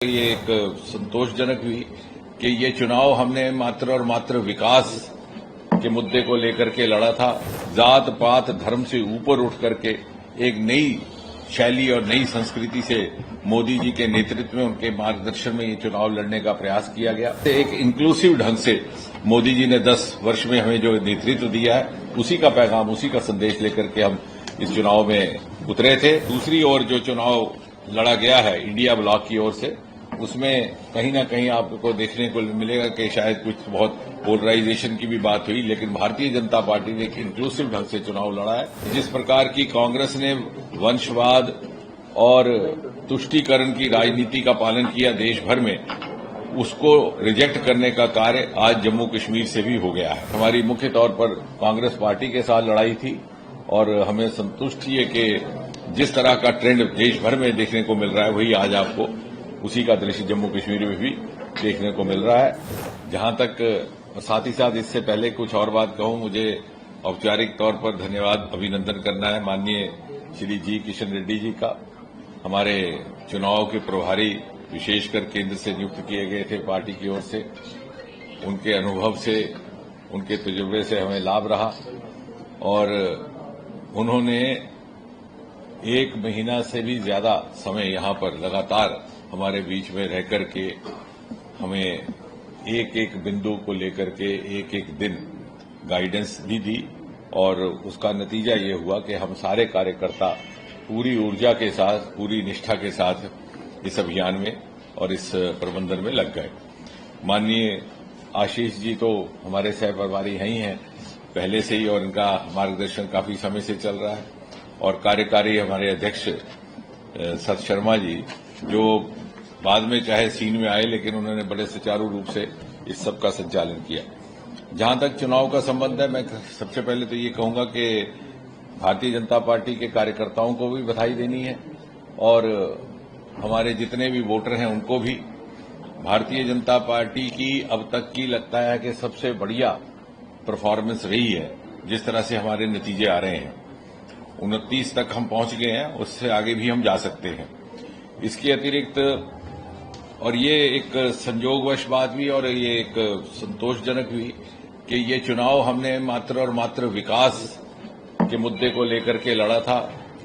ये एक संतोषजनक हुई कि ये चुनाव हमने मात्र और मात्र विकास के मुद्दे को लेकर के लड़ा था। जात पात धर्म से ऊपर उठ करके एक नई शैली और नई संस्कृति से मोदी जी के नेतृत्व में, उनके मार्गदर्शन में ये चुनाव लड़ने का प्रयास किया गया। एक इंक्लूसिव ढंग से मोदी जी ने 10 वर्ष में हमें जो नेतृत्व दिया है, उसी का पैगाम, उसी का संदेश लेकर के हम इस चुनाव में उतरे थे। दूसरी ओर जो चुनाव लड़ा गया है इंडिया ब्लॉक की ओर से, उसमें कहीं न कहीं आपको देखने को मिलेगा कि शायद कुछ बहुत पोलराइजेशन की भी बात हुई, लेकिन भारतीय जनता पार्टी ने एक इंक्लूसिव ढंग से चुनाव लड़ा है। जिस प्रकार की कांग्रेस ने वंशवाद और तुष्टीकरण की राजनीति का पालन किया देश भर में, उसको रिजेक्ट करने का कार्य आज जम्मू कश्मीर से भी हो गया है। हमारी मुख्य तौर पर कांग्रेस पार्टी के साथ लड़ाई थी और हमें संतुष्टि है कि जिस तरह का ट्रेंड देश भर में देखने को मिल रहा है, वही आज आपको उसी का दृश्य जम्मू कश्मीर में भी देखने को मिल रहा है। जहां तक साथ ही साथ इससे पहले कुछ और बात कहूं, मुझे औपचारिक तौर पर धन्यवाद अभिनंदन करना है माननीय श्री जी किशन रेड्डी जी का। हमारे चुनाव के प्रभारी विशेषकर केंद्र से नियुक्त किए गए थे पार्टी की ओर से। उनके अनुभव से, उनके तजुर्बे से हमें लाभ रहा और उन्होंने 1 महीना से भी ज्यादा समय यहां पर लगातार हमारे बीच में रह करके हमें एक एक बिंदु को लेकर के एक एक दिन गाइडेंस भी दी और उसका नतीजा ये हुआ कि हम सारे कार्यकर्ता पूरी ऊर्जा के साथ, पूरी निष्ठा के साथ इस अभियान में और इस प्रबंधन में लग गए। माननीय आशीष जी तो हमारे सह प्रभारी हैं ही हैं पहले से ही, और इनका मार्गदर्शन काफी समय से चल रहा है। और कार्यकारी हमारे अध्यक्ष सत शर्मा जी, जो बाद में चाहे सीन में आए, लेकिन उन्होंने बड़े सुचारू रूप से इस सब का संचालन किया। जहां तक चुनाव का संबंध है, मैं सबसे पहले तो ये कहूंगा कि भारतीय जनता पार्टी के कार्यकर्ताओं को भी बधाई देनी है और हमारे जितने भी वोटर हैं उनको भी। भारतीय जनता पार्टी की अब तक की लगता है कि सबसे बढ़िया परफॉर्मेंस रही है। जिस तरह से हमारे नतीजे आ रहे हैं, 29 तक हम पहुंच गए हैं, उससे आगे भी हम जा सकते हैं। इसके अतिरिक्त और ये एक संयोगवश बात भी और ये एक संतोषजनक हुई कि ये चुनाव हमने मात्र और मात्र विकास के मुद्दे को लेकर के लड़ा था।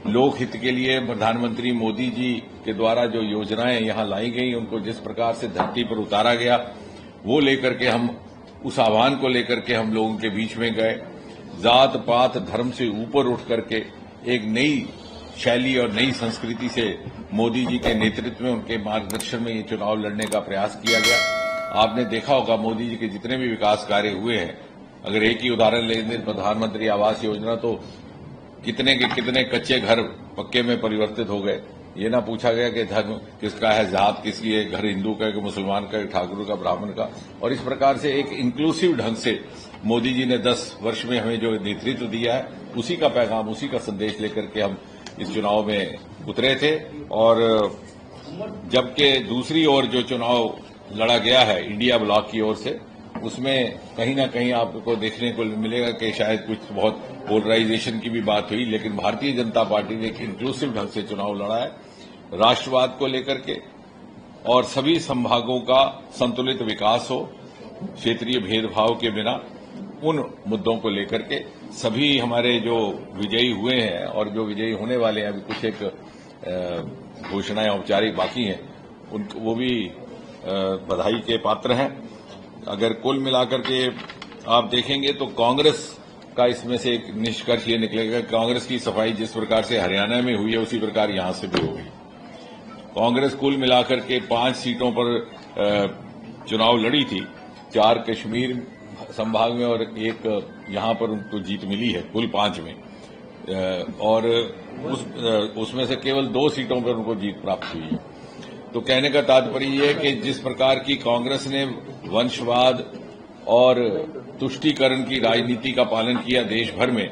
लोक हित के लिए प्रधानमंत्री मोदी जी के द्वारा जो योजनाएं यहां लाई गई, उनको जिस प्रकार से धरती पर उतारा गया, वो लेकर के हम उस आह्वान को लेकर के हम लोगों के बीच में गए। जात पात धर्म से ऊपर उठ करके एक नई शैली और नई संस्कृति से मोदी जी के नेतृत्व में, उनके मार्गदर्शन में ये चुनाव लड़ने का प्रयास किया गया। आपने देखा होगा मोदी जी के जितने भी विकास कार्य हुए हैं, अगर एक ही उदाहरण ले लें, प्रधानमंत्री आवास योजना, तो कितने के कितने कच्चे घर पक्के में परिवर्तित हो गए। ये ना पूछा गया कि धर्म किसका है, जात किसकी है, घर हिंदू का है कि मुसलमान का है, ठाकुर का, ब्राह्मण का। और इस प्रकार से एक इंक्लूसिव ढंग से मोदी जी ने 10 वर्ष में हमें जो नेतृत्व दिया है, उसी का पैगाम, उसी का संदेश लेकर के हम इस चुनाव में उतरे थे। और जबकि दूसरी ओर जो चुनाव लड़ा गया है इंडिया ब्लॉक की ओर से, उसमें कहीं न कहीं आपको देखने को मिलेगा कि शायद कुछ बहुत पोलराइजेशन की भी बात हुई, लेकिन भारतीय जनता पार्टी ने एक इंक्लूसिव ढंग से चुनाव लड़ा है। राष्ट्रवाद को लेकर के और सभी संभागों का संतुलित विकास हो, क्षेत्रीय भेदभाव के बिना, उन मुद्दों को लेकर के सभी हमारे जो विजयी हुए हैं और जो विजयी होने वाले हैं, अभी कुछ एक घोषणाएं औपचारिक बाकी हैं, वो भी बधाई के पात्र हैं। अगर कुल मिलाकर के आप देखेंगे तो कांग्रेस का इसमें से एक निष्कर्ष ये निकलेगा, कांग्रेस की सफाई जिस प्रकार से हरियाणा में हुई है, उसी प्रकार यहां से भी होगी। कांग्रेस कुल मिलाकर के 5 सीटों पर चुनाव लड़ी थी, 4 कश्मीर संभाग में और 1 यहां पर उनको जीत मिली है, कुल 5 में। और उसमें से केवल 2 सीटों पर उनको जीत प्राप्त हुई है। तो कहने का तात्पर्य यह है कि जिस प्रकार की कांग्रेस ने वंशवाद और तुष्टीकरण की राजनीति का पालन किया देश भर में,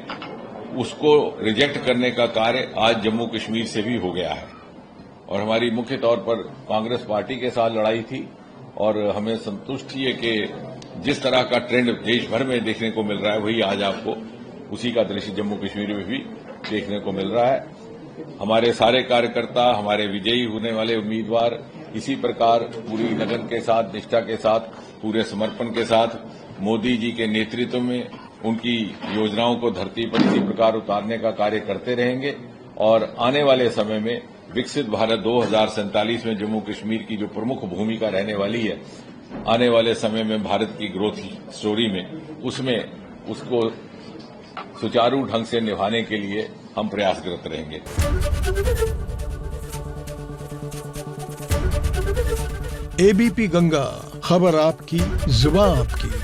उसको रिजेक्ट करने का कार्य आज जम्मू कश्मीर से भी हो गया है। और हमारी मुख्य तौर पर कांग्रेस पार्टी के साथ लड़ाई थी और हमें संतुष्टि है कि जिस तरह का ट्रेंड देश भर में देखने को मिल रहा है, वही आज आपको उसी का दृश्य जम्मू कश्मीर में भी देखने को मिल रहा है। हमारे सारे कार्यकर्ता, हमारे विजयी होने वाले उम्मीदवार इसी प्रकार पूरी लगन के साथ, निष्ठा के साथ, पूरे समर्पण के साथ मोदी जी के नेतृत्व में उनकी योजनाओं को धरती पर इसी प्रकार उतारने का कार्य करते रहेंगे और आने वाले समय में विकसित भारत 2047 में जम्मू कश्मीर की जो प्रमुख भूमिका रहने वाली है, आने वाले समय में भारत की ग्रोथ स्टोरी में उसमें उसको सुचारू ढंग से निभाने के लिए हम प्रयासरत रहेंगे। एबीपी गंगा, खबर आपकी, जुबान आपकी।